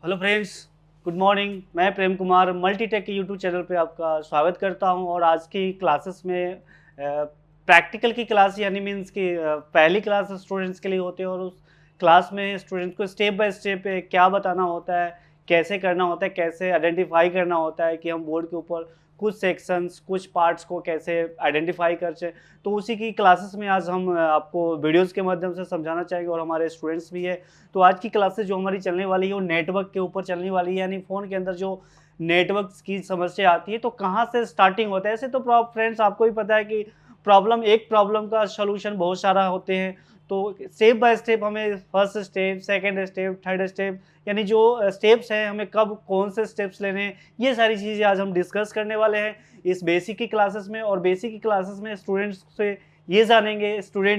Hello friends, good morning. मैं Prem Kumar Multitech के YouTube channel पे आपका स्वागत करता हूं। और आज की क्लासेस में प्रैक्टिकल की क्लास यानी मीन्स की पहली क्लास स्टूडेंट्स के लिए होते हैं। और उस क्लास में स्टूडेंट्स को स्टेप बाय स्टेप क्या बताना होता है, कैसे करना होता है, कैसे आइडेंटिफाई करना होता है कि हम बोर्ड के ऊपर कुछ सेक्शंस, कुछ पार्ट्स को कैसे आइडेंटिफाई कर सकें। तो उसी की क्लासेस में आज हम आपको वीडियोस के माध्यम से समझाना चाहेंगे। और हमारे स्टूडेंट्स भी है, तो आज की क्लासेस जो हमारी चलने वाली है वो नेटवर्क के ऊपर चलने वाली है। यानी फ़ोन के अंदर जो नेटवर्क की समस्या आती है तो कहाँ से स्टार्टिंग होता है। ऐसे तो फ्रेंड्स आपको भी पता है कि एक प्रॉब्लम का सोल्यूशन बहुत सारा होते हैं। तो स्टेप बाय स्टेप हमें first step, second step, third step यानी जो स्टेप्स हैं हमें कब कौन से स्टेप्स लेने हैं, ये सारी चीज़ें आज हम डिस्कस करने वाले हैं इस बेसिक की क्लासेस में। और बेसिक की क्लासेस में स्टूडेंट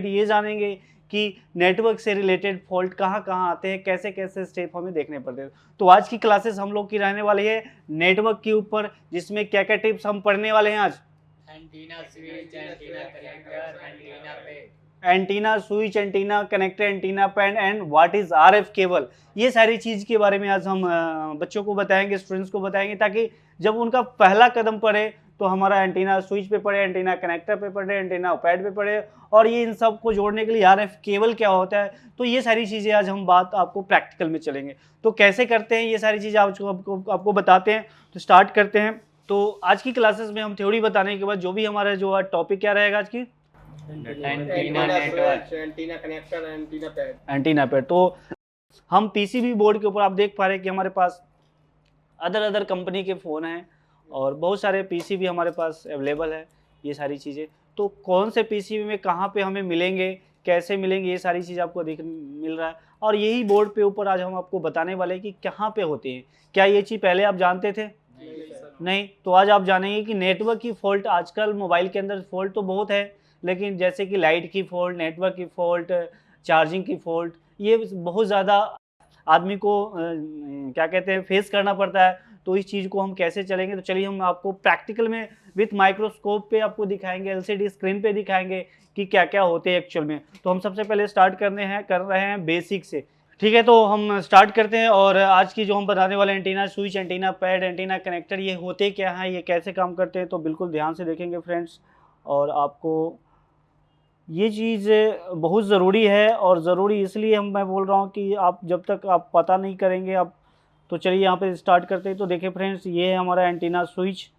ये जानेंगे कि नेटवर्क से रिलेटेड फॉल्ट कहाँ कहाँ आते हैं, कैसे कैसे स्टेप हमें देखने पड़ते हैं। तो आज की क्लासेस हम लोग की रहने वाली है नेटवर्क के ऊपर, जिसमें क्या क्या टिप्स हम पढ़ने वाले हैं आज। Antenna switch, antenna connector, antenna pad. Antenna switch, antenna connector, antenna pad and what is RF cable. ये सारी चीज़ के बारे में आज हम बच्चों को बताएंगे, स्टूडेंट्स को बताएंगे, ताकि जब उनका पहला कदम पड़े तो हमारा एंटीना स्विच पे पड़े, एंटीना कनेक्टर पे पड़े, एंटीना पैड पे पड़े। और ये इन सब को जोड़ने के लिए आरएफ केबल क्या होता है, तो ये सारी चीज़ें आज हम बात आपको प्रैक्टिकल में चलेंगे। तो कैसे करते हैं ये सारी चीज़ें आपको बताते हैं। तो स्टार्ट करते हैं। तो आज की क्लासेस में हम थ्योरी बताने के बाद जो भी हमारा जो टॉपिक क्या रहेगा आज की, antenna network, antenna connector, antenna pad. Antenna pad. तो हम पीसीबी बोर्ड के ऊपर आप देख पा रहे हैं कि हमारे पास अदर कंपनी के फ़ोन हैं और बहुत सारे पीसीबी हमारे पास अवेलेबल है। ये सारी चीज़ें तो कौन से पीसीबी में कहाँ पे हमें मिलेंगे, कैसे मिलेंगे, ये सारी चीज़ आपको मिल रहा है। और यही बोर्ड पे ऊपर आज हम आपको बताने वाले हैं कि कहाँ पे होते हैं। क्या ये चीज़ पहले आप जानते थे? नहीं। तो आज आप जानेंगे कि नेटवर्क की फॉल्ट, आजकल मोबाइल के अंदर फॉल्ट तो बहुत है, लेकिन जैसे कि लाइट की फॉल्ट, नेटवर्क की फॉल्ट, चार्जिंग की फॉल्ट, ये बहुत ज़्यादा आदमी को क्या कहते हैं फेस करना पड़ता है। तो इस चीज़ को हम कैसे चलेंगे, तो चलिए हम आपको प्रैक्टिकल में विथ माइक्रोस्कोप पे आपको दिखाएंगे, एलसीडी स्क्रीन पे दिखाएंगे कि क्या क्या होते हैं एक्चुअल में। तो हम सबसे पहले स्टार्ट कर रहे हैं बेसिक से। ठीक है, तो हम स्टार्ट करते हैं। और आज की जो हम बताने वाले antenna switch, antenna pad, antenna connector, ये होते क्या हैं, ये कैसे काम करते हैं, तो बिल्कुल ध्यान से देखेंगे फ्रेंड्स। और आपको ये चीज़ बहुत ज़रूरी है, और ज़रूरी इसलिए मैं बोल रहा हूँ कि आप जब तक आप पता नहीं करेंगे आप। तो चलिए यहाँ पे स्टार्ट करते हैं। तो देखिए फ्रेंड्स, ये है हमारा एंटीना स्विच,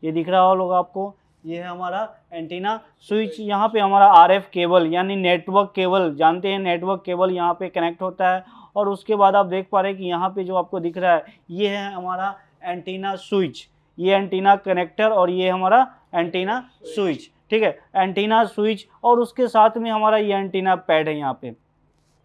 ये दिख रहा होगा आपको, ये है हमारा एंटीना स्विच। यहाँ पे हमारा आरएफ केबल यानी नेटवर्क केबल, जानते हैं नेटवर्क केबल यहाँ पे कनेक्ट होता है। और उसके बाद आप देख पा रहे हैं कि यहाँ पे जो आपको दिख रहा है ये है हमारा एंटीना स्विच, ये एंटीना कनेक्टर और ये हमारा एंटीना स्विच। ठीक है, एंटीना स्विच और उसके साथ में हमारा ये एंटीना पैड है। यहाँ पे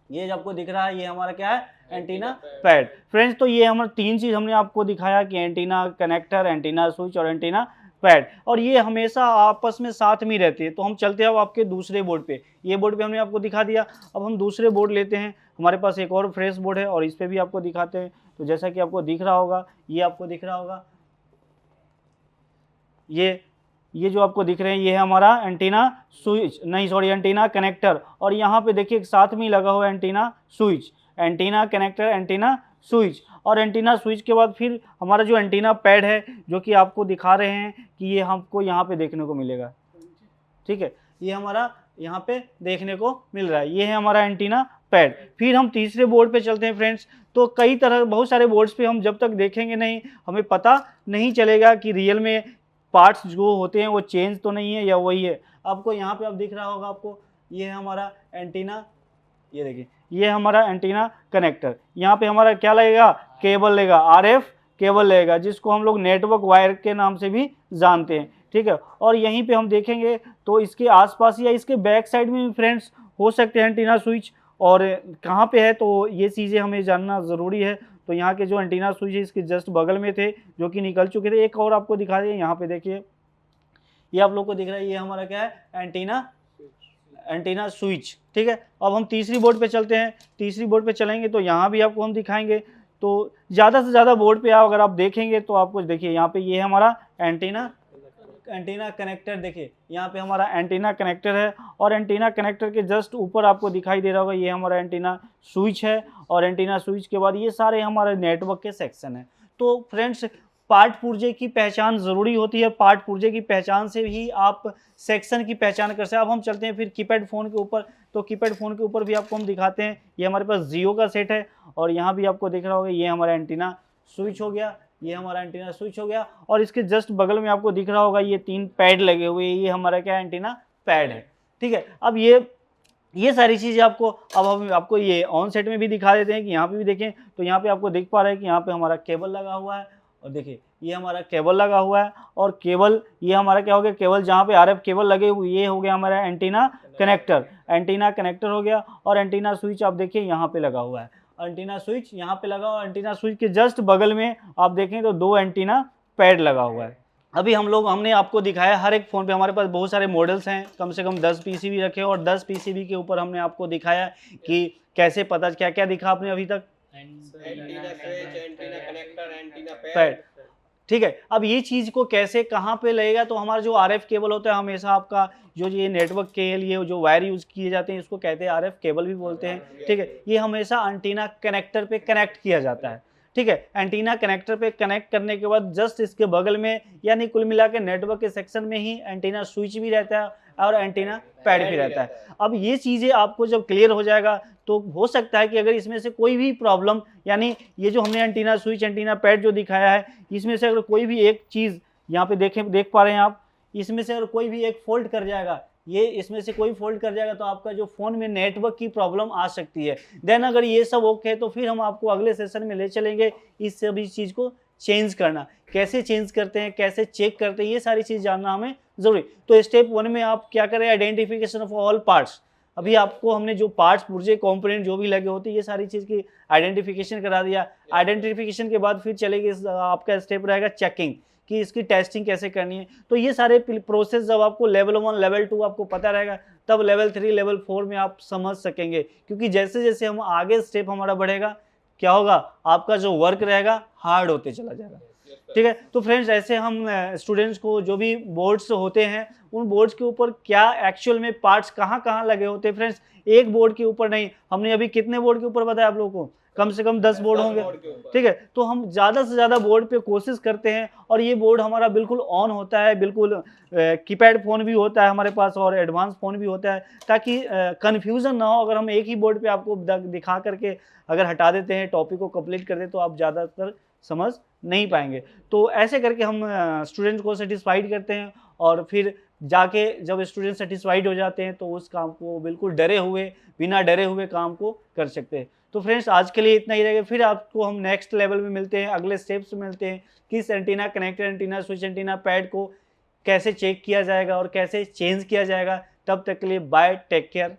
ये जो आपको दिख रहा है ये हमारा क्या है, एंटीना पैड। फ्रेंड्स, तो ये हमारे तीन चीज़ हमने आपको दिखाया कि एंटीना कनेक्टर, एंटीना स्विच और एंटीना पैड, और ये हमेशा आपस में साथ में रहती है। तो हम चलते हैं अब आपके दूसरे बोर्ड पे। ये बोर्ड पे हमने आपको दिखा दिया, अब हम दूसरे बोर्ड लेते हैं। हमारे पास एक और फ्रेश बोर्ड है और इस पर भी आपको दिखाते हैं। तो जैसा कि आपको दिख रहा होगा, ये आपको दिख रहा होगा, ये जो आपको दिख रहे हैं ये है हमारा एंटीना स्विच, नहीं सॉरी, एंटीना कनेक्टर। और यहाँ पे देखिए साथ में लगा हुआ है antenna switch, antenna connector, antenna switch. और एंटीना स्विच के बाद फिर हमारा जो एंटीना पैड है, जो कि आपको दिखा रहे हैं कि ये हमको यहाँ पे देखने को मिलेगा। ठीक है, ये हमारा यहाँ पे देखने को मिल रहा है, ये है हमारा एंटीना पैड। फिर हम तीसरे बोर्ड पे चलते हैं फ्रेंड्स। तो कई तरह, बहुत सारे बोर्ड्स पे हम जब तक देखेंगे नहीं, हमें पता नहीं चलेगा कि रियल में पार्ट्स जो होते हैं वो चेंज तो नहीं है या वही है। आपको यहाँ पे अब दिख रहा होगा आपको, ये है हमारा एंटीना, ये देखिए ये हमारा एंटीना कनेक्टर। यहाँ पे हमारा क्या लगेगा, केबल लगेगा, आरएफ केबल लगेगा, जिसको हम लोग नेटवर्क वायर के नाम से भी जानते हैं। ठीक है, और यहीं पे हम देखेंगे तो इसके आसपास या इसके बैक साइड में भी फ्रेंड्स हो सकते हैं एंटीना स्विच, और कहाँ पे है तो ये चीज़ें हमें जानना ज़रूरी है। तो यहाँ के जो एंटीना स्विच है इसके जस्ट बगल में थे, जो कि निकल चुके थे। एक और आपको दिखा दें, यहाँ पे देखिए ये आप लोग को दिख रहा है, ये हमारा क्या है, एंटीना स्विच। ठीक है, अब हम तीसरी बोर्ड पे चलते हैं। तीसरी बोर्ड पे चलेंगे तो यहाँ भी आपको हम दिखाएंगे। तो ज़्यादा से ज़्यादा बोर्ड पे अगर आप देखेंगे तो आपको देखिए यहाँ पे ये हमारा एंटीना एंटीना कनेक्टर देखिए, यहाँ पे हमारा एंटीना कनेक्टर है और एंटीना कनेक्टर के जस्ट ऊपर आपको दिखाई दे रहा होगा ये हमारा एंटीना स्विच है और एंटीना स्विच के बाद ये सारे हमारे नेटवर्क के सेक्शन हैं। तो फ्रेंड्स पार्ट पुर्जे की पहचान ज़रूरी होती है, पार्ट पुर्जे की पहचान से ही आप सेक्शन की पहचान कर सकते हैं। अब हम चलते हैं फिर कीपैड फ़ोन के ऊपर, तो कीपैड फ़ोन के ऊपर भी आपको हम दिखाते हैं। ये हमारे पास जियो का सेट है और यहाँ भी आपको दिख रहा होगा ये हमारा एंटीना स्विच हो गया, ये हमारा एंटीना स्विच हो गया और इसके जस्ट बगल में आपको दिख रहा होगा ये 3 पैड लगे हुए, ये हमारा क्या एंटीना पैड है, ठीक है। अब ये सारी चीज़ें आपको, अब हम आपको ये ऑन सेट में भी दिखा देते हैं कि यहाँ पे भी देखें तो यहाँ पे आपको दिख पा रहा है कि यहाँ पे हमारा केबल लगा हुआ है और देखिए ये हमारा केबल लगा हुआ है और केबल ये हमारा क्या हो गया, केबल जहाँ पे आरएफ केबल लगे हुए ये हो गया हमारा एंटीना कनेक्टर हो गया और एंटीना स्विच आप देखिए यहाँ पे लगा हुआ है, एंटीना स्विच यहाँ पे लगा और एंटीना स्विच के जस्ट बगल में आप देखें तो 2 एंटीना पैड लगा हुआ है। अभी हमने आपको दिखाया हर एक फ़ोन पे हमारे पास बहुत सारे मॉडल्स हैं, कम से कम 10 पीसीबी रखे और 10 पीसीबी के ऊपर हमने आपको दिखाया कि कैसे पता, क्या क्या दिखा आपने अभी तक, antenna switch, antenna connector, antenna pad, pad, ठीक है। अब ये चीज़ को कैसे कहाँ पे लगेगा, तो हमारा जो आरएफ केबल होता है हमेशा आपका जो ये नेटवर्क के लिए जो वायर यूज़ किए जाते हैं इसको कहते हैं आरएफ केबल भी बोलते हैं, ठीक है। ये हमेशा एंटीना कनेक्टर पे कनेक्ट किया जाता है, ठीक है। एंटीना कनेक्टर पे कनेक्ट करने के बाद जस्ट इसके बगल में यानी कुल मिला के नेटवर्क के सेक्शन में ही एंटीना स्विच भी रहता है और एंटीना पैड भी रहता है। अब ये चीज़ें आपको जब क्लियर हो जाएगा तो हो सकता है कि अगर इसमें से कोई भी प्रॉब्लम, यानी ये जो हमने एंटीना स्विच एंटीना पैड जो दिखाया है इसमें से अगर कोई भी एक चीज़ यहाँ पे देख पा रहे हैं आप, इसमें से अगर कोई भी एक फॉल्ट कर जाएगा, ये इसमें से कोई फॉल्ट कर जाएगा तो आपका जो फ़ोन में नेटवर्क की प्रॉब्लम आ सकती है। देन अगर ये सब ओके है तो फिर हम आपको अगले सेशन में ले चलेंगे इस सभी चीज़ को चेंज करना, कैसे चेंज करते हैं, कैसे चेक करते हैं, ये सारी चीज़ जानना हमें ज़रूरी। तो स्टेप 1 में आप क्या करें, आइडेंटिफिकेशन ऑफ ऑल पार्ट्स। अभी आपको हमने जो पार्ट्स पुर्जे कंपोनेंट जो भी लगे होते हैं ये सारी चीज़ की आइडेंटिफिकेशन करा दिया। आइडेंटिफिकेशन के बाद फिर चलेगी आपका स्टेप रहेगा चेकिंग कि इसकी टेस्टिंग कैसे करनी है। तो ये सारे प्रोसेस जब आपको लेवल 1 लेवल 2 आपको पता रहेगा तब लेवल 3 लेवल 4 में आप समझ सकेंगे, क्योंकि जैसे जैसे हम आगे स्टेप हमारा बढ़ेगा क्या होगा, आपका जो वर्क रहेगा हार्ड होते चला जाएगा, ठीक है। तो फ्रेंड्स ऐसे हम स्टूडेंट्स को जो भी बोर्ड्स होते हैं उन बोर्ड्स के ऊपर क्या एक्चुअल में पार्ट्स कहाँ कहाँ लगे होते हैं, फ्रेंड्स एक बोर्ड के ऊपर नहीं, हमने अभी कितने बोर्ड के ऊपर बताया आप लोगों को, कम से कम 10 बोर्ड होंगे, ठीक है। तो हम ज़्यादा से ज़्यादा बोर्ड पे कोशिश करते हैं और ये बोर्ड हमारा बिल्कुल ऑन होता है, बिल्कुल कीपैड फ़ोन भी होता है हमारे पास और एडवांस फ़ोन भी होता है, ताकि कन्फ्यूज़न ना हो। अगर हम एक ही बोर्ड पे आपको दिखा करके अगर हटा देते हैं, टॉपिक को कंप्लीट कर दें तो आप ज़्यादातर समझ नहीं पाएंगे। तो ऐसे करके हम स्टूडेंट को सेटिस्फाइड करते हैं और फिर जाके जब स्टूडेंट सेटिस्फाइड हो जाते हैं तो उस काम को बिल्कुल बिना डरे हुए काम को कर सकते हैं। तो फ्रेंड्स आज के लिए इतना ही रहेगा, फिर आपको हम नेक्स्ट लेवल में मिलते हैं, अगले स्टेप्स में मिलते हैं, किस antenna connector, antenna switch, antenna pad को कैसे चेक किया जाएगा और कैसे चेंज किया जाएगा। तब तक के लिए बाय, टेक केयर।